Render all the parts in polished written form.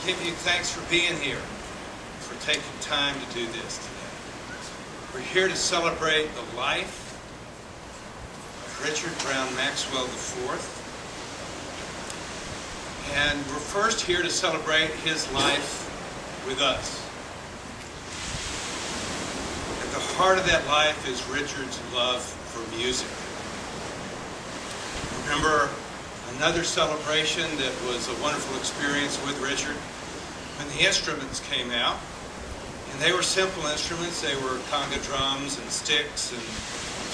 give you thanks for being here, for taking time to do this today. We're here to celebrate the life of Richard Brown Maxwell IV. And we're first here to celebrate his life with us. At the heart of that life is Richard's love for music. Remember another celebration that was a wonderful experience with Richard when the instruments came out. And they were simple instruments. They were conga drums and sticks and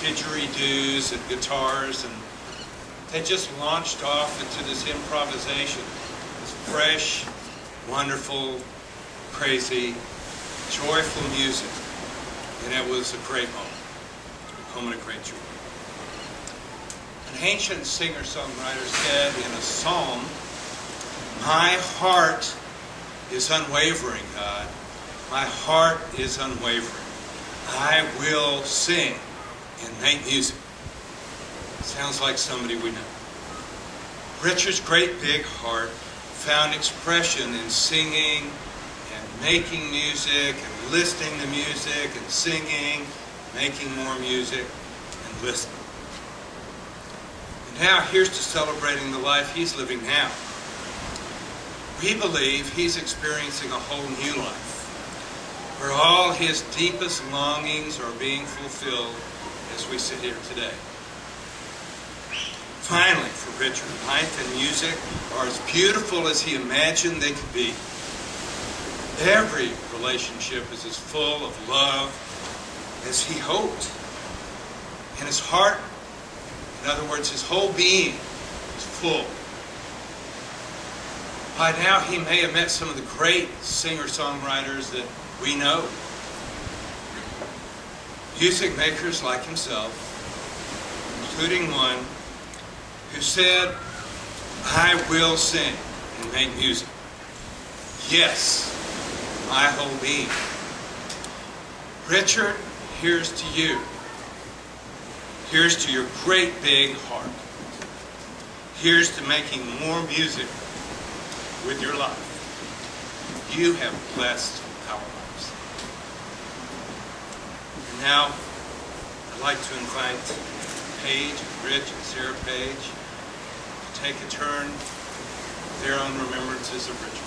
didgeridoos and guitars. And they just launched off into this improvisation. This fresh, wonderful, crazy, joyful music. And it was a great moment. A moment of great joy. An ancient singer-songwriter said in a psalm, "My heart is unwavering, God. My heart is unwavering. I will sing and make music." Sounds like somebody we know. Richard's great big heart found expression in singing and making music and listening to music and singing, making more music and listening. And now here's to celebrating the life he's living now. We believe he's experiencing a whole new life, where all his deepest longings are being fulfilled as we sit here today. Finally, for Richard, life and music are as beautiful as he imagined they could be. Every relationship is as full of love as he hoped. And his heart, in other words, his whole being, is full. By now, he may have met some of the great singer-songwriters that we know. Music makers like himself, including one who said, "I will sing and make music. Yes, my whole being." Richard, here's to you. Here's to your great big heart. Here's to making more music with your life. You have blessed our lives. And now, I'd like to invite Paige, Rich, and Sarah Page to take a turn with their own remembrances of Richard.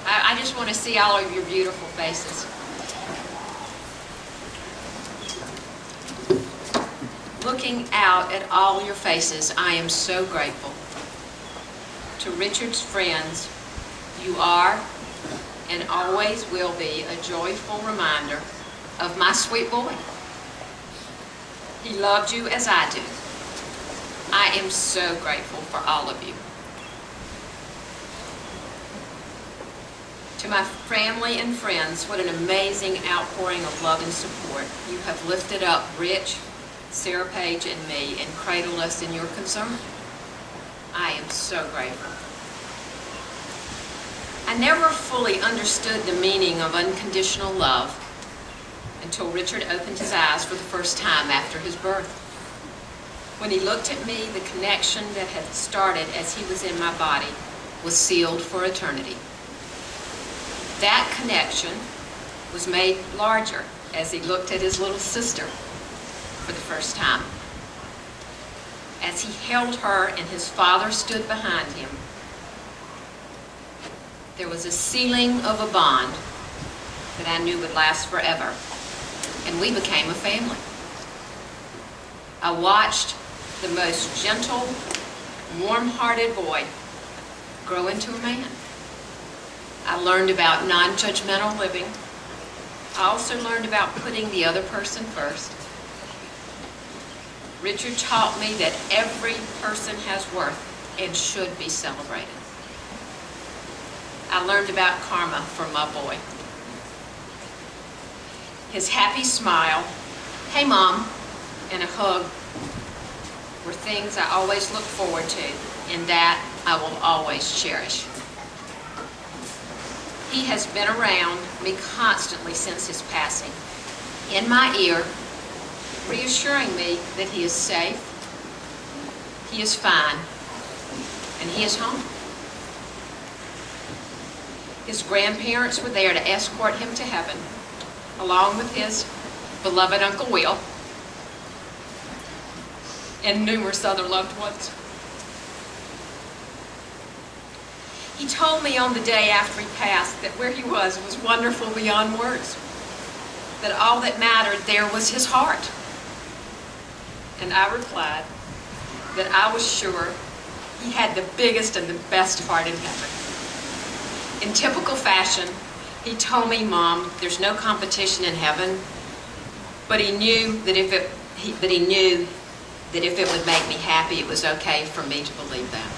I just want to see all of your beautiful faces. Looking out at all your faces, I am so grateful. To Richard's friends, you are and always will be a joyful reminder of my sweet boy. He loved you as I do. I am so grateful for all of you. To my family and friends, what an amazing outpouring of love and support. You have lifted up Rich, Sarah Page, and me and cradled us in your concern. I am so grateful. I never fully understood the meaning of unconditional love until Richard opened his eyes for the first time after his birth. When he looked at me, the connection that had started as he was in my body was sealed for eternity. That connection was made larger as he looked at his little sister for the first time. As he held her and his father stood behind him, there was a sealing of a bond that I knew would last forever, and we became a family. I watched the most gentle, warm-hearted boy grow into a man. I learned about non-judgmental living. I also learned about putting the other person first. Richard taught me that every person has worth and should be celebrated. I learned about karma from my boy. his happy smile, "Hey, Mom," and a hug were things I always look forward to, and that I will always cherish. He has been around me constantly since his passing, in my ear, reassuring me that he is safe, he is fine, and he is home. His grandparents were there to escort him to heaven, along with his beloved Uncle Will and numerous other loved ones. He told me on the day after he passed that where he was wonderful beyond words, that all that mattered there was his heart. And I replied that I was sure he had the biggest and the best heart in heaven. In typical fashion, he told me, "Mom, there's no competition in heaven," but he knew that if it would make me happy, it was okay for me to believe that.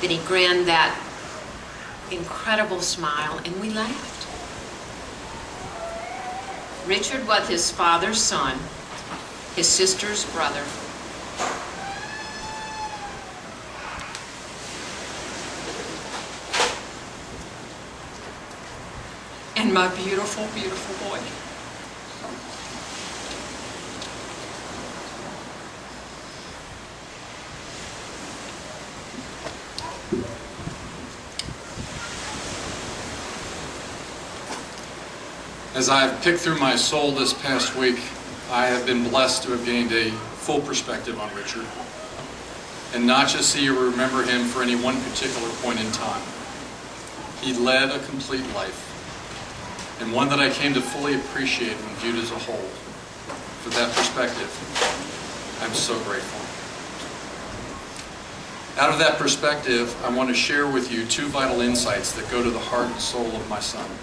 Then he grinned that incredible smile, and we laughed. Richard was his father's son, his sister's brother. And my beautiful, beautiful boy. As I have picked through my soul this past week, I have been blessed to have gained a full perspective on Richard, and not just see or remember him for any one particular point in time. He led a complete life, and one that I came to fully appreciate when viewed as a whole. For that perspective, I'm so grateful. Out of that perspective, I want to share with you two vital insights that go to the heart and soul of my son.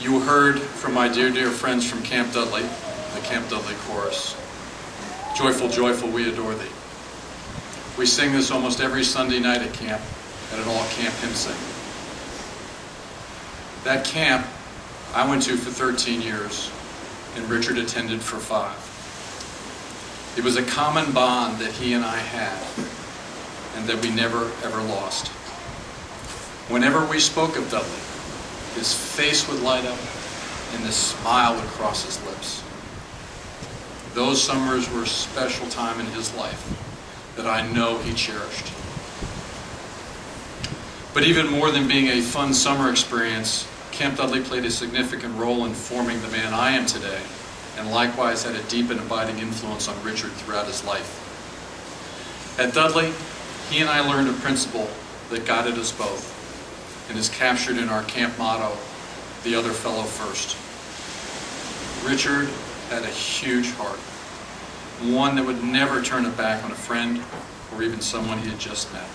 You heard from my dear, dear friends from Camp Dudley, the Camp Dudley chorus, "Joyful, joyful, we adore thee." We sing this almost every Sunday night at camp and at all camp hymn sing. That camp I went to for 13 years, and Richard attended for 5. It was a common bond that he and I had, and that we never, ever lost. Whenever we spoke of Dudley, his face would light up, and the smile would cross his lips. Those summers were a special time in his life that I know he cherished. But even more than being a fun summer experience, Camp Dudley played a significant role in forming the man I am today, and likewise had a deep and abiding influence on Richard throughout his life. At Dudley, he and I learned a principle that guided us both, and is captured in our camp motto, "The other fellow first." Richard had a huge heart, one that would never turn a back on a friend or even someone he had just met.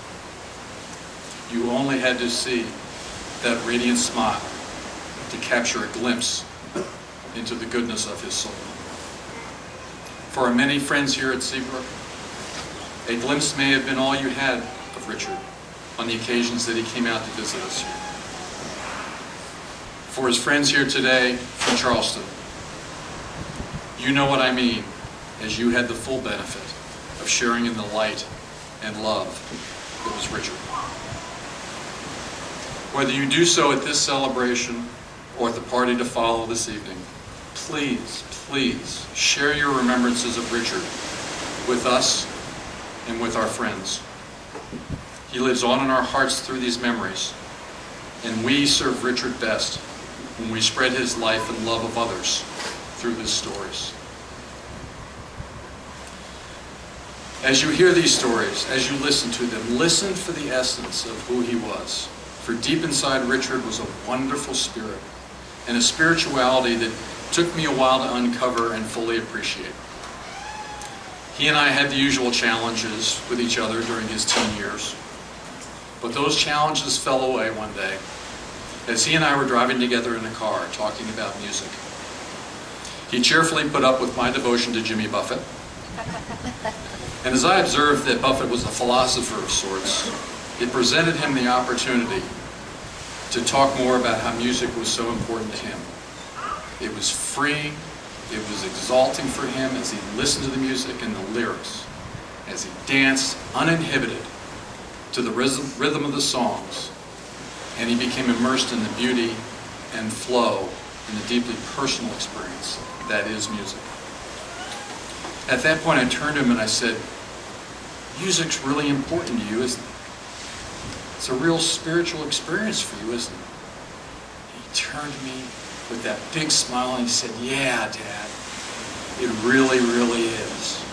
You only had to see that radiant smile to capture a glimpse into the goodness of his soul. For our many friends here at Seabrook, a glimpse may have been all you had of Richard on the occasions that he came out to visit us here. For his friends here today from Charleston, you know what I mean, as you had the full benefit of sharing in the light and love that was Richard. Whether you do so at this celebration or at the party to follow this evening, please, please share your remembrances of Richard with us and with our friends. He lives on in our hearts through these memories, and we serve Richard best when we spread his life and love of others through his stories. As you hear these stories, as you listen to them, listen for the essence of who he was. For deep inside Richard was a wonderful spirit, and a spirituality that took me a while to uncover and fully appreciate. He and I had the usual challenges with each other during his teen years, but those challenges fell away one day as he and I were driving together in a car talking about music. He cheerfully put up with my devotion to Jimmy Buffett, and as I observed that Buffett was a philosopher of sorts, it presented him the opportunity to talk more about how music was so important to him. It was freeing, it was exalting for him as he listened to the music and the lyrics, as he danced uninhibited to the rhythm of the songs, and he became immersed in the beauty and flow and the deeply personal experience that is music. At that point, I turned to him and I said, music's really important to you, isn't it? It's a real spiritual experience for you, isn't it? He turned to me with that big smile and he said, yeah, Dad, it really, really is.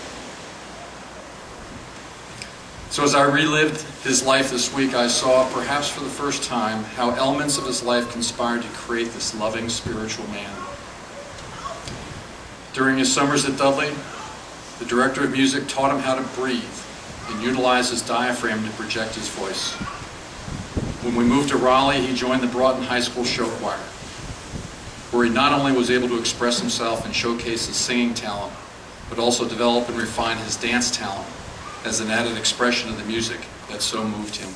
So as I relived his life this week, I saw, perhaps for the first time, how elements of his life conspired to create this loving spiritual man. During his summers at Dudley, the director of music taught him how to breathe and utilize his diaphragm to project his voice. When we moved to Raleigh, he joined the Broughton High School show choir, where he not only was able to express himself and showcase his singing talent, but also develop and refine his dance talent as an added expression of the music that so moved him.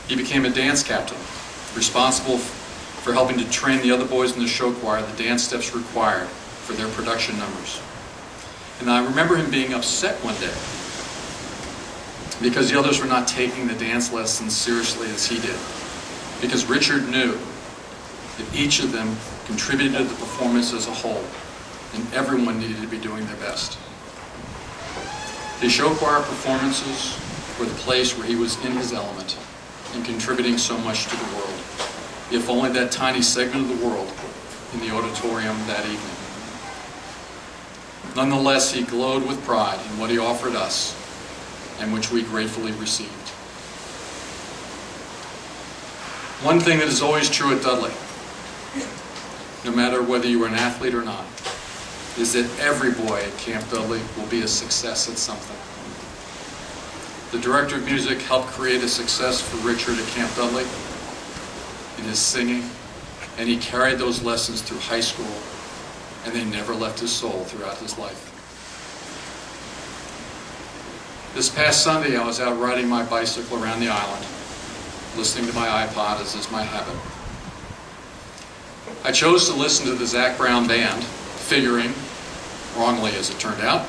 He became a dance captain, responsible for helping to train the other boys in the show choir the dance steps required for their production numbers. And I remember him being upset one day because the others were not taking the dance lessons seriously as he did. Because Richard knew that each of them contributed to the performance as a whole, and everyone needed to be doing their best. His show choir performances were the place where he was in his element and contributing so much to the world, if only that tiny segment of the world in the auditorium that evening. Nonetheless, he glowed with pride in what he offered us, and which we gratefully received. One thing that is always true at Dudley, no matter whether you are an athlete or not, is that every boy at Camp Dudley will be a success at something. The director of music helped create a success for Richard at Camp Dudley in his singing, and he carried those lessons through high school, and they never left his soul throughout his life. This past Sunday, I was out riding my bicycle around the island, listening to my iPod, as is my habit. I chose to listen to the Zac Brown Band, figuring, wrongly as it turned out,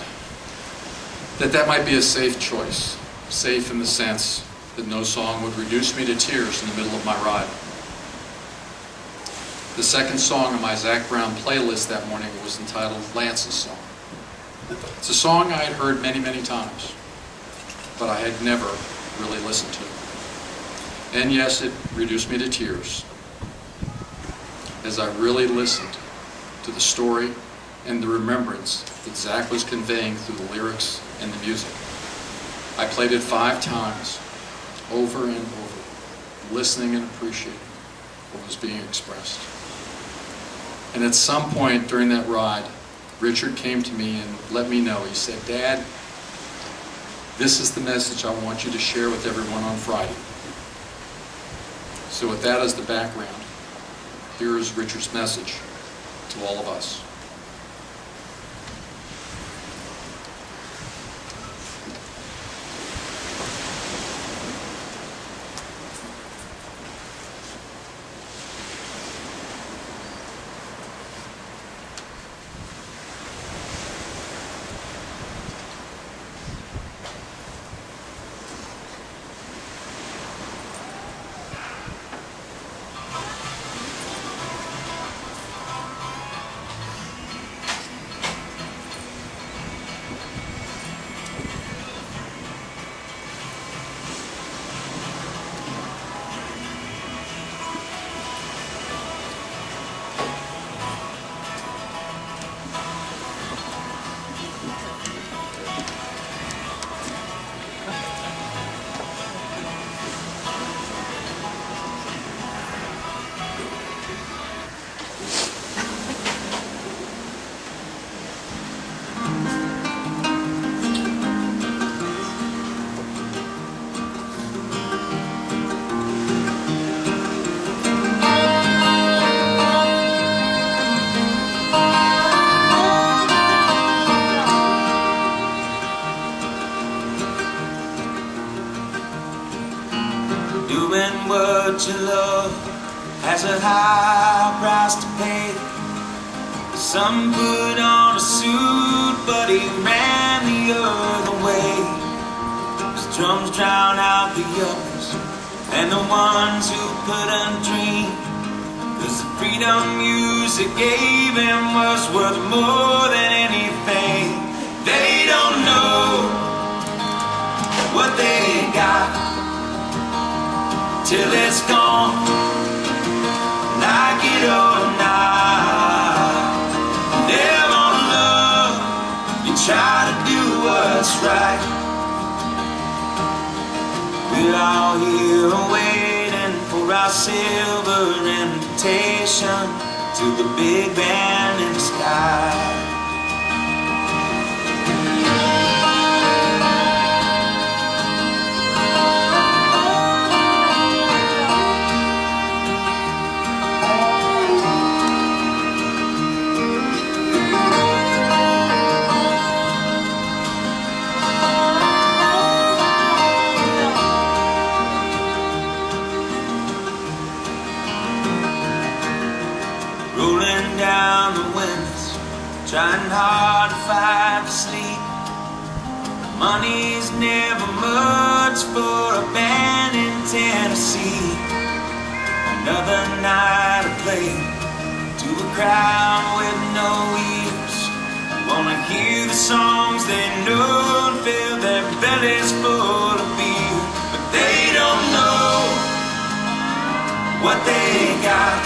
that might be a safe choice. Safe in the sense that no song would reduce me to tears in the middle of my ride. The second song on my Zac Brown playlist that morning was entitled Lance's Song. It's a song I had heard many, many times, but I had never really listened to. And yes, it reduced me to tears as I really listened to the story and the remembrance that Zac was conveying through the lyrics and the music. I played it 5 times, over and over, listening and appreciating what was being expressed. And at some point during that ride, Richard came to me and let me know. He said, Dad, this is the message I want you to share with everyone on Friday. So with that as the background, here is Richard's message to all of us. love has a high price to pay. Some put on a suit, but he ran the other way. His drums drown out the others and the ones who couldn't dream. 'Cause the freedom music gave him was worth more than anything. They don't know what they got till it's gone, like it or not. Never on love, you try to do what's right. We're all here waiting for our silver invitation to the big band in the sky. Trying hard to fight the sleep. Money's never much for a band in Tennessee. Another night of play to a crowd with no ears. Wanna hear the songs they know and fill their bellies full of beer. But they don't know what they got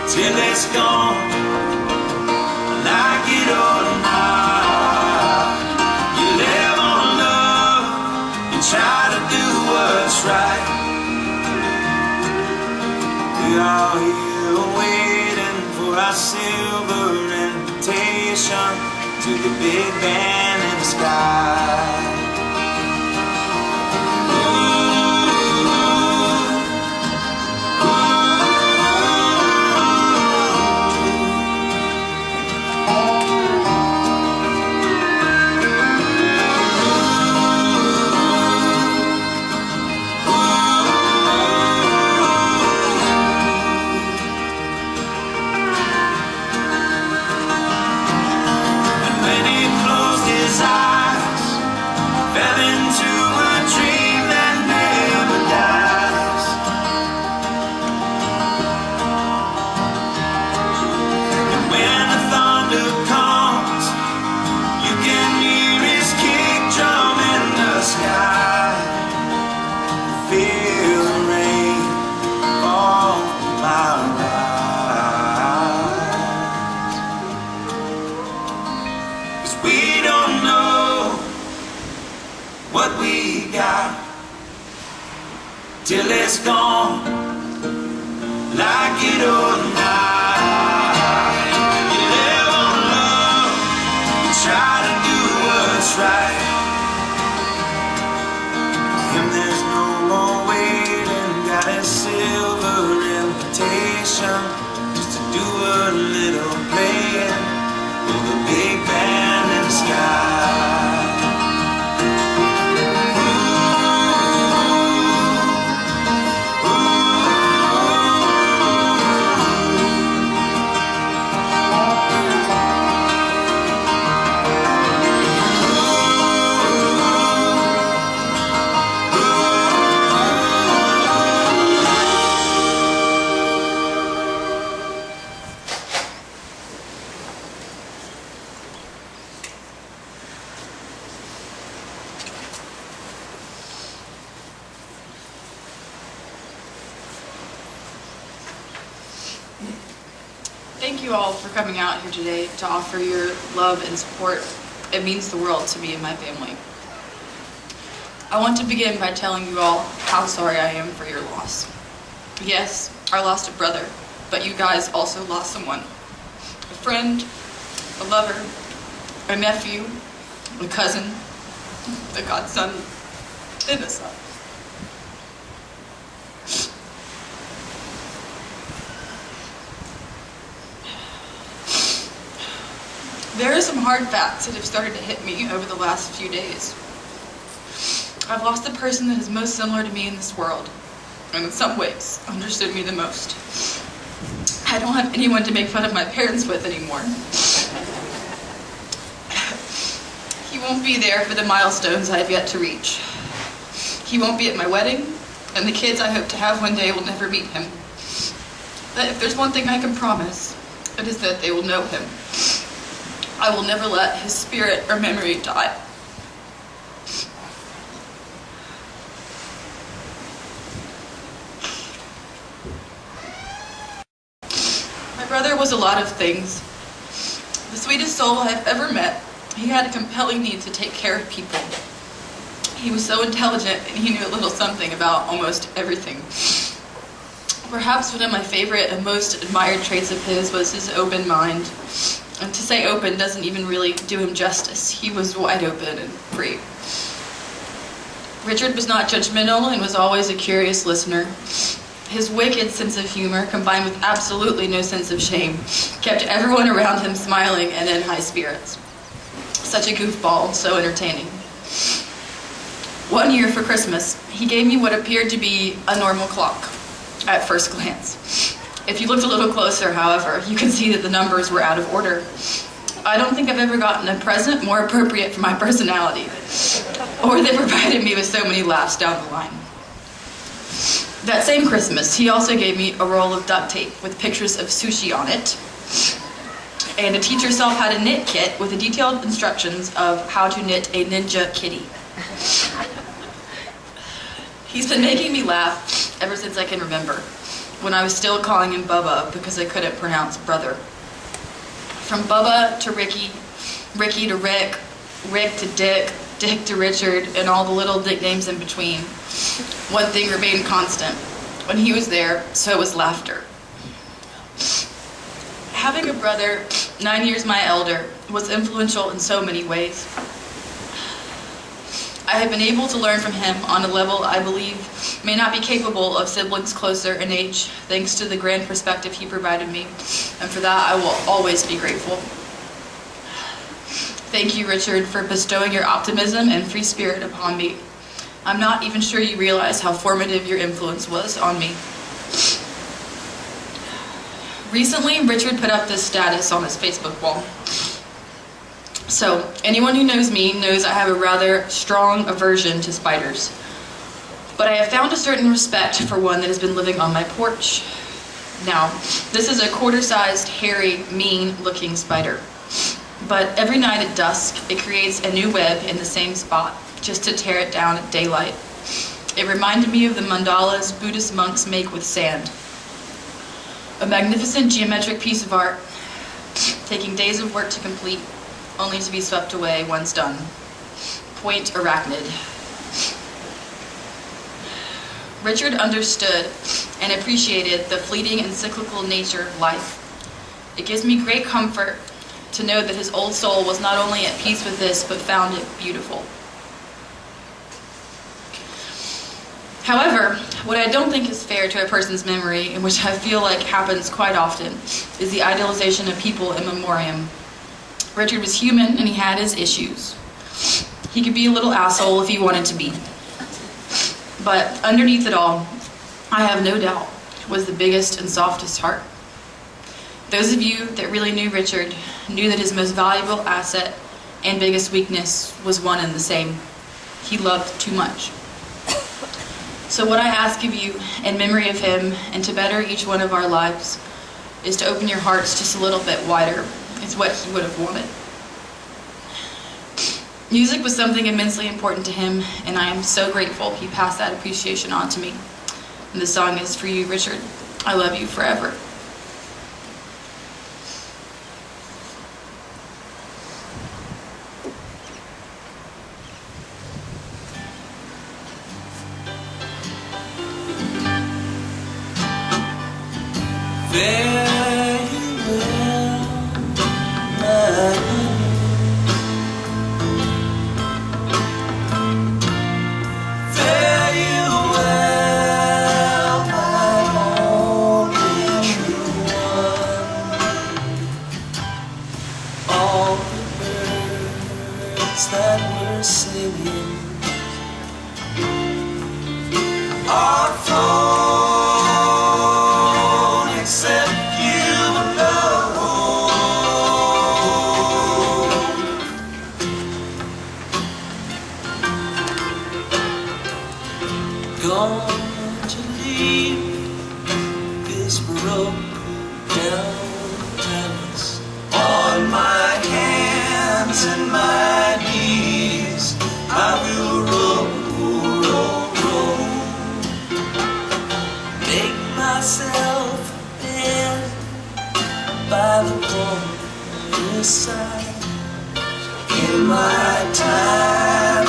till it's gone, like it or not. You live on love, you try to do what's right. We're all here waiting for our silver invitation to the big band in the sky. Till it's gone, like it or not. You live on love, you try to do what's right. For him there's no more waiting, got his silver invitation just to do a little playing with the big band in the sky. Thank you all for coming out here today to offer your love and support. It means the world to me and my family. I want to begin by telling you all how sorry I am for your loss. Yes, I lost a brother, but you guys also lost someone. A friend, a lover, a nephew, a cousin, a godson, and a son. There are some hard facts that have started to hit me over the last few days. I've lost the person that is most similar to me in this world, and in some ways understood me the most. I don't have anyone to make fun of my parents with anymore. He won't be there for the milestones I have yet to reach. He won't be at my wedding, and the kids I hope to have one day will never meet him. But if there's one thing I can promise, it is that they will know him. I will never let his spirit or memory die. My brother was a lot of things. The sweetest soul I've ever met. He had a compelling need to take care of people. He was so intelligent and he knew a little something about almost everything. Perhaps one of my favorite and most admired traits of his was his open mind. And to say open doesn't even really do him justice. He was wide open and free. Richard was not judgmental and was always a curious listener. His wicked sense of humor, combined with absolutely no sense of shame, kept everyone around him smiling and in high spirits. Such a goofball, so entertaining. One year for Christmas, he gave me what appeared to be a normal clock at first glance. If you looked a little closer, however, you could see that the numbers were out of order. I don't think I've ever gotten a present more appropriate for my personality, or that provided me with so many laughs down the line. That same Christmas, he also gave me a roll of duct tape with pictures of sushi on it, and to teach yourself how to knit kit with the detailed instructions of how to knit a ninja kitty. He's been making me laugh ever since I can remember, when I was still calling him Bubba because I couldn't pronounce brother. From Bubba to Ricky, Ricky to Rick, Rick to Dick, Dick to Richard, and all the little nicknames in between. One thing remained constant. When he was there, so was laughter. Having a brother 9 years my elder was influential in so many ways. I have been able to learn from him on a level I believe may not be capable of siblings closer in age, thanks to the grand perspective he provided me, and for that I will always be grateful. Thank you, Richard, for bestowing your optimism and free spirit upon me. I'm not even sure you realize how formative your influence was on me. Recently, Richard put up this status on his Facebook wall. So, anyone who knows me knows I have a rather strong aversion to spiders. But I have found a certain respect for one that has been living on my porch. Now, this is a quarter-sized, hairy, mean-looking spider. But every night at dusk, it creates a new web in the same spot, just to tear it down at daylight. It reminded me of the mandalas Buddhist monks make with sand. A magnificent geometric piece of art, taking days of work to complete, only to be swept away once done. Point arachnid. Richard understood and appreciated the fleeting and cyclical nature of life. It gives me great comfort to know that his old soul was not only at peace with this, but found it beautiful. However, what I don't think is fair to a person's memory, and which I feel like happens quite often, is the idealization of people in memoriam. Richard was human and he had his issues. He could be a little asshole if he wanted to be. But underneath it all, I have no doubt, was the biggest and softest heart. Those of you that really knew Richard knew that his most valuable asset and biggest weakness was one and the same. He loved too much. So what I ask of you in memory of him and to better each one of our lives is to open your hearts just a little bit wider. It's what he would have wanted. Music was something immensely important to him, and I am so grateful he passed that appreciation on to me. And the song is for you, Richard. I love you forever. That we're singing are flown. broken talents. On my hands and my knees, I will roll, roll, roll. Make myself a bed by the waterside. In my time,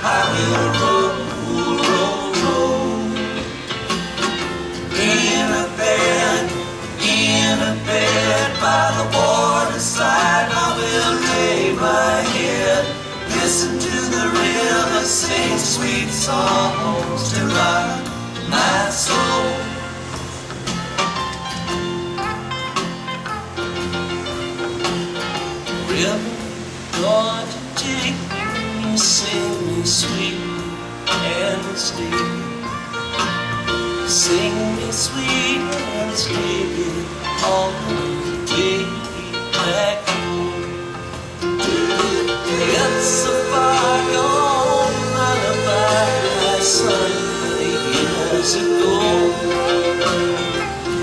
I will roll, roll, roll. In a bed by the waterside, I will lay my head, listen to the river sing sweet songs to rock my soul. River, going to take me, sing me sweet and sleep. Sing me sweet and sleepy all the way back home. It's a far gone lullaby I sung years ago.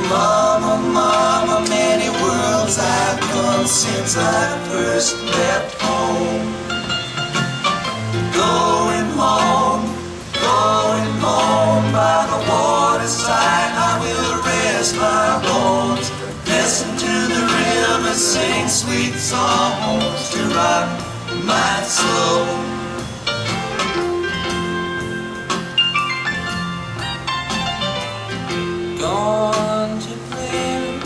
Mama, mama, many worlds I've gone since I first left home. Going home by the waterside, I will rest my bones. Listen to the river sing sweet songs to rock my soul. Gone to plant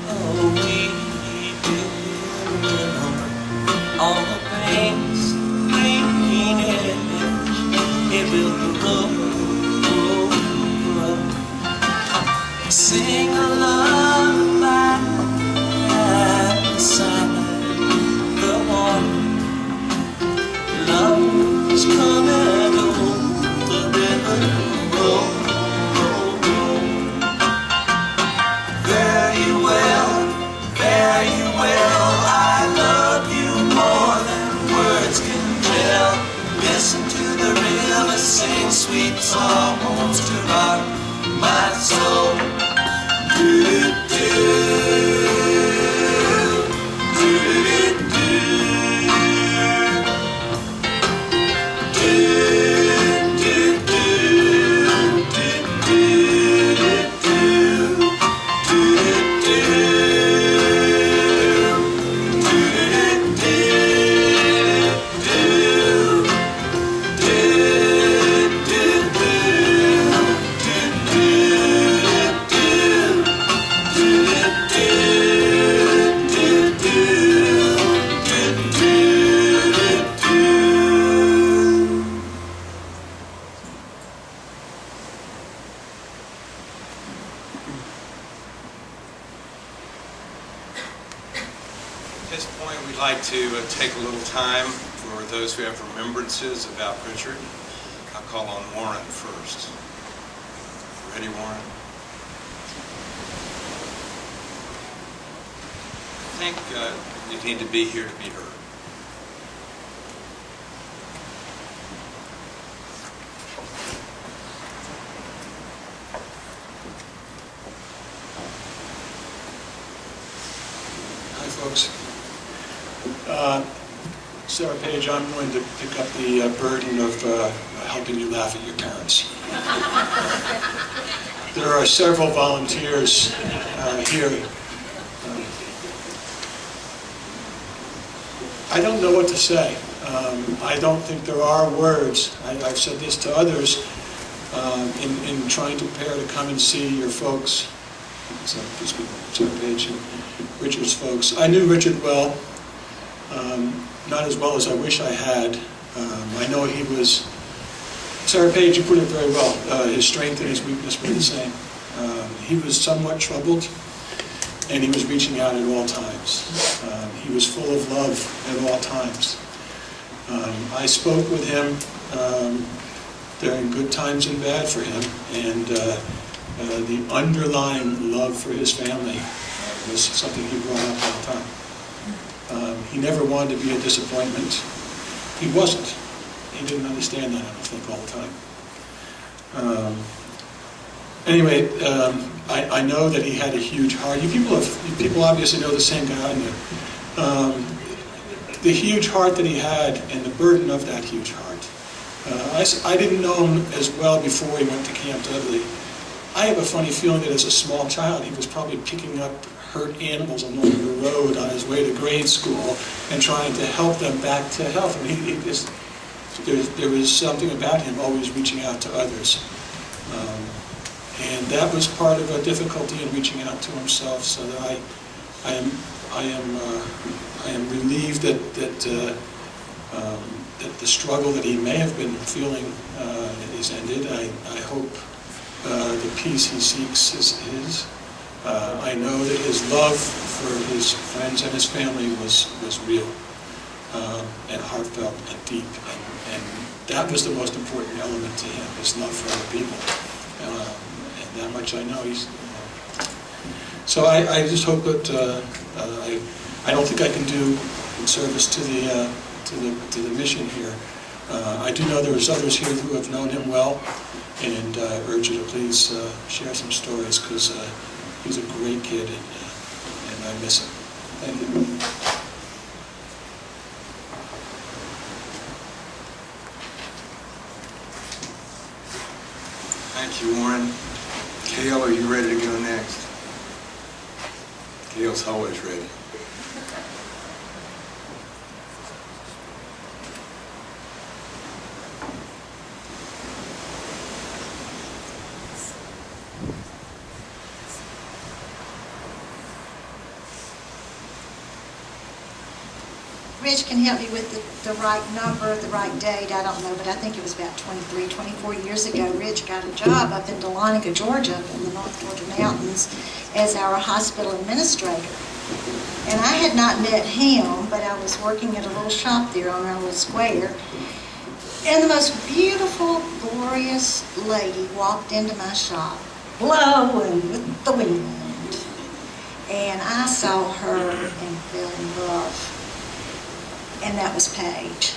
a weeping willow on the banks, green edge, it will grow, grow, grow. Sing a lullaby beside the water. Love is coming over the river, roll. Listen to the river sing sweet songs to rock my soul. Do do At this point, we'd like to take a little time for those who have remembrances about Richard. I'll call on Warren first. Ready, Warren? I think you need to be here to be heard. Hi, folks. Sarah Page, I'm going to pick up the burden of helping you laugh at your parents. There are several volunteers here. I don't know what to say. I don't think there are words. I've said this to others in trying to prepare to come and see your folks. So, Sarah Page and Richard's folks. I knew Richard well. Not as well as I wish I had. I know he was, Sarah Page, you put it very well, his strength and his weakness were the same. He was somewhat troubled, and he was reaching out at all times. He was full of love at all times. I spoke with him during good times and bad for him, and the underlying love for his family was something he brought up all the time. He never wanted to be a disappointment. He wasn't. He didn't understand that, I don't think, all the time. Anyway, I know that he had a huge heart. You people obviously know the same guy, aren't you? The huge heart that he had and the burden of that huge heart. I didn't know him as well before he went to Camp Dudley. I have a funny feeling that as a small child, he was probably picking up hurt animals along the road on his way to grade school and trying to help them back to health. I mean, there was something about him always reaching out to others. And that was part of a difficulty in reaching out to himself, so that I am relieved that the struggle that he may have been feeling is ended. I hope the peace he seeks is his. I know that his love for his friends and his family was real and heartfelt and deep, and that was the most important element to him, his love for other people. And that much I know. So I just hope that I don't think I can do in service to the mission here. I do know there's others here who have known him well, and urge you to please share some stories, because he's a great kid, and I miss him. Thank you. Thank you, Warren. Gail, are you ready to go next? Gail's always ready. Rich can help me with the right number, the right date, I don't know, but I think it was about 23, 24 years ago. Rich got a job up in Dahlonega, Georgia, up in the North Georgia mountains, as our hospital administrator. And I had not met him, but I was working at a little shop there on our little square. And the most beautiful, glorious lady walked into my shop, blowing with the wind. And I saw her and fell in love. And that was Paige.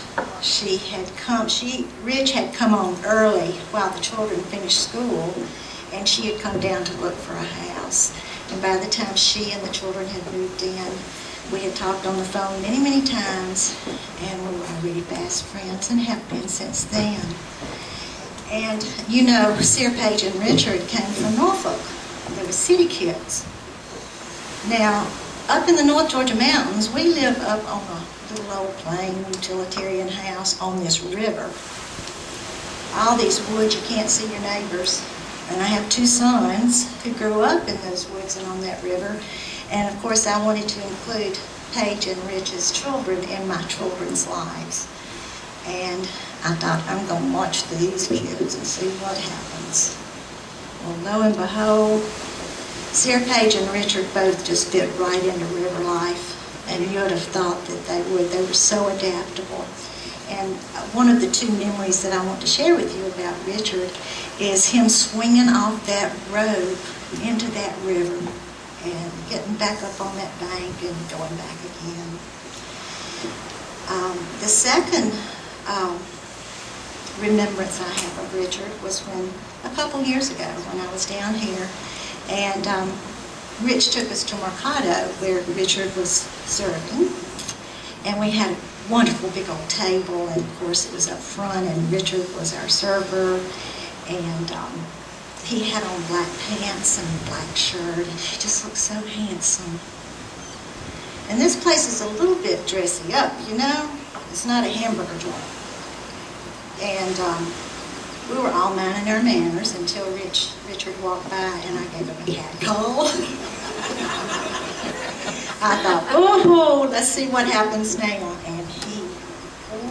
Rich had come on early while the children finished school, and she had come down to look for a house. And by the time she and the children had moved in, we had talked on the phone many, many times, and we were already fast friends and have been since then. And you know, Sarah, Paige, and Richard came from Norfolk. They were city kids. Now, up in the North Georgia mountains, we live up on a little old plain utilitarian house on this river. All these woods, you can't see your neighbors. And I have two sons who grew up in those woods and on that river. And of course, I wanted to include Paige and Rich's children in my children's lives. And I thought, I'm going to watch these kids and see what happens. Well, lo and behold, Sarah, Paige, and Richard both just fit right into river life. And you would have thought that they would. They were so adaptable. And one of the two memories that I want to share with you about Richard is him swinging off that rope into that river and getting back up on that bank and going back again. The second remembrance I have of Richard was when, a couple years ago, when I was down here, and Rich took us to Mercado, where Richard was serving, and we had a wonderful big old table, and of course it was up front, and Richard was our server, and he had on black pants and a black shirt, and he just looked so handsome. And this place is a little bit dressy up, you know? It's not a hamburger joint. And we were all minding our manners until Richard walked by, and I gave him a cat call. I thought, oh, let's see what happens now. And he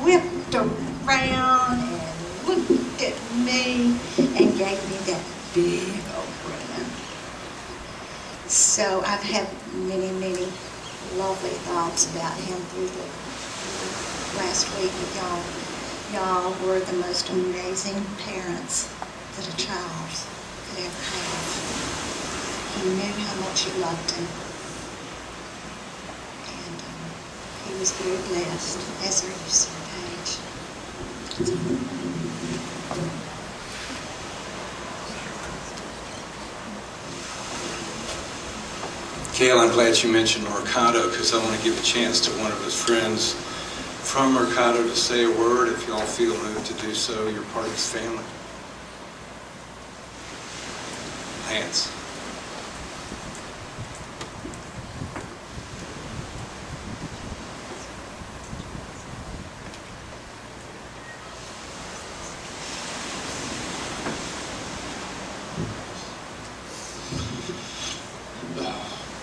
whipped around and looked at me and gave me that big old grin. So I've had many, many lovely thoughts about him through the last week with y'all. Y'all were the most amazing parents that a child could ever have. He knew how much you loved him. And he was very blessed, as are you, Sir Paige. Cale, I'm glad you mentioned Mercado because I want to give a chance to one of his friends from Mercado to say a word. If y'all feel moved to do so, you're part of his family. Lance.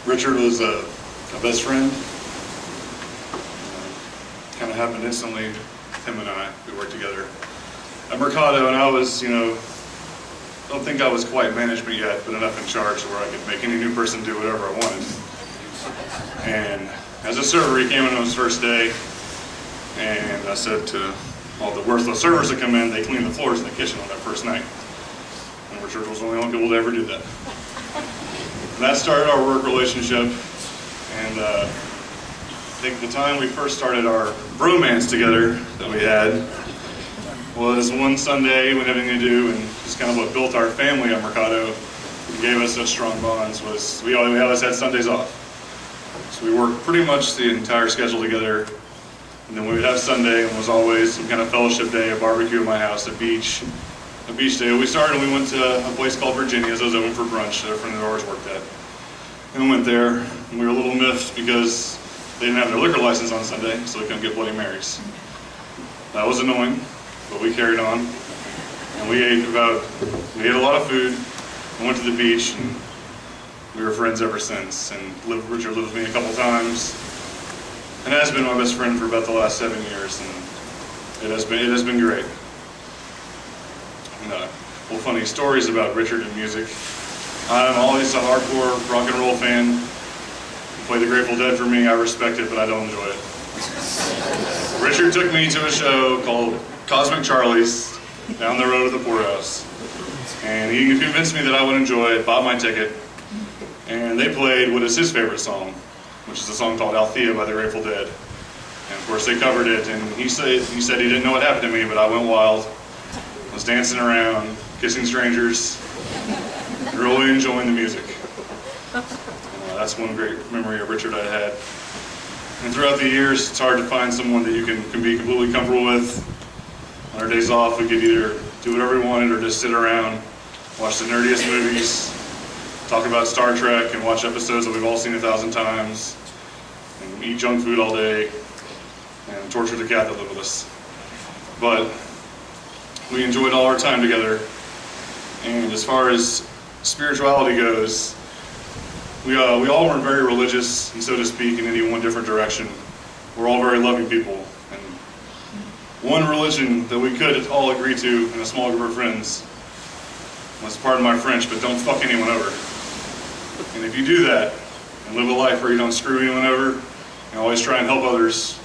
Richard was a best friend. Kind of happened instantly with him and I. We worked together at Mercado, and I was, don't think I was quite management yet, but enough in charge where I could make any new person do whatever I wanted. And as a server, he came in on his first day, and I said to all the worthless servers that come in, they clean the floors in the kitchen on that first night. And Richard was one of the only people to ever do that. And that started our work relationship, and I think the time we first started our bromance together that we had was one Sunday when everything to do, and just kind of what built our family at Mercado and gave us such strong bonds was we always had Sundays off. So we worked pretty much the entire schedule together, and then we would have Sunday, and was always some kind of fellowship day, a barbecue at my house, a beach day. We started and we went to a place called Virginia's. It was open for brunch that a friend of ours worked at. And we went there, and we were a little miffed because they didn't have their liquor license on Sunday, so they couldn't get Bloody Marys. That was annoying, but we carried on. And we ate a lot of food, and went to the beach, and we were friends ever since. And Richard lived with me a couple times, and has been my best friend for about the last 7 years, and it has been great. Well, funny stories about Richard and music. I'm always a hardcore rock and roll fan. You play the Grateful Dead for me, I respect it, but I don't enjoy it. Richard took me to a show called Cosmic Charlie's down the road at the Poorhouse. And he convinced me that I would enjoy it, bought my ticket, and they played what is his favorite song, which is a song called Althea by the Grateful Dead. And of course they covered it, and he said he didn't know what happened to me, but I went wild. I was dancing around, kissing strangers, really enjoying the music. That's one great memory of Richard I had. And throughout the years, it's hard to find someone that you can be completely comfortable with. On our days off, we could either do whatever we wanted or just sit around, watch the nerdiest movies, talk about Star Trek and watch episodes that we've all seen 1,000 times, and eat junk food all day, and torture the cat that lived with us. But we enjoyed all our time together. And as far as spirituality goes, we all weren't very religious, and so to speak, in any one different direction. We're all very loving people. And one religion that we could all agree to in a small group of friends was, pardon my French, but don't fuck anyone over. And if you do that and live a life where you don't screw anyone over and always try and help others,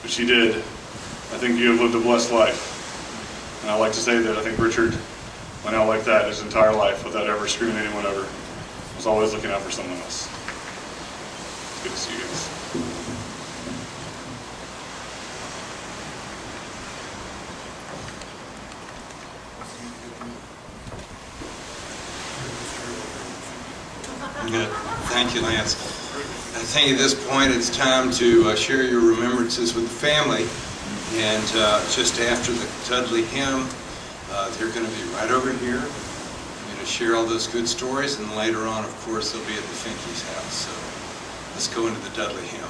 which he did, I think you have lived a blessed life. And I like to say that I think Richard went out like that his entire life without ever screwing anyone over. Was always looking out for someone else. It's good to see you guys. Good. Thank you, Lance. I think at this point it's time to share your remembrances with the family. And just after the Dudley hymn, they're going to be right over here. I'm going to share all those good stories, and later on, of course, they'll be at the Finkeys' house. So let's go into the Dudley hymn.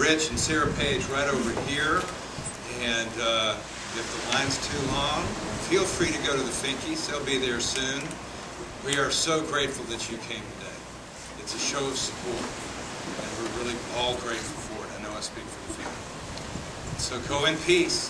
Rich and Sarah Page right over here. And if the line's too long, feel free to go to the Finkeys. They'll be there soon. We are so grateful that you came today. It's a show of support, and we're really all grateful for it. I know I speak for the family. So go in peace.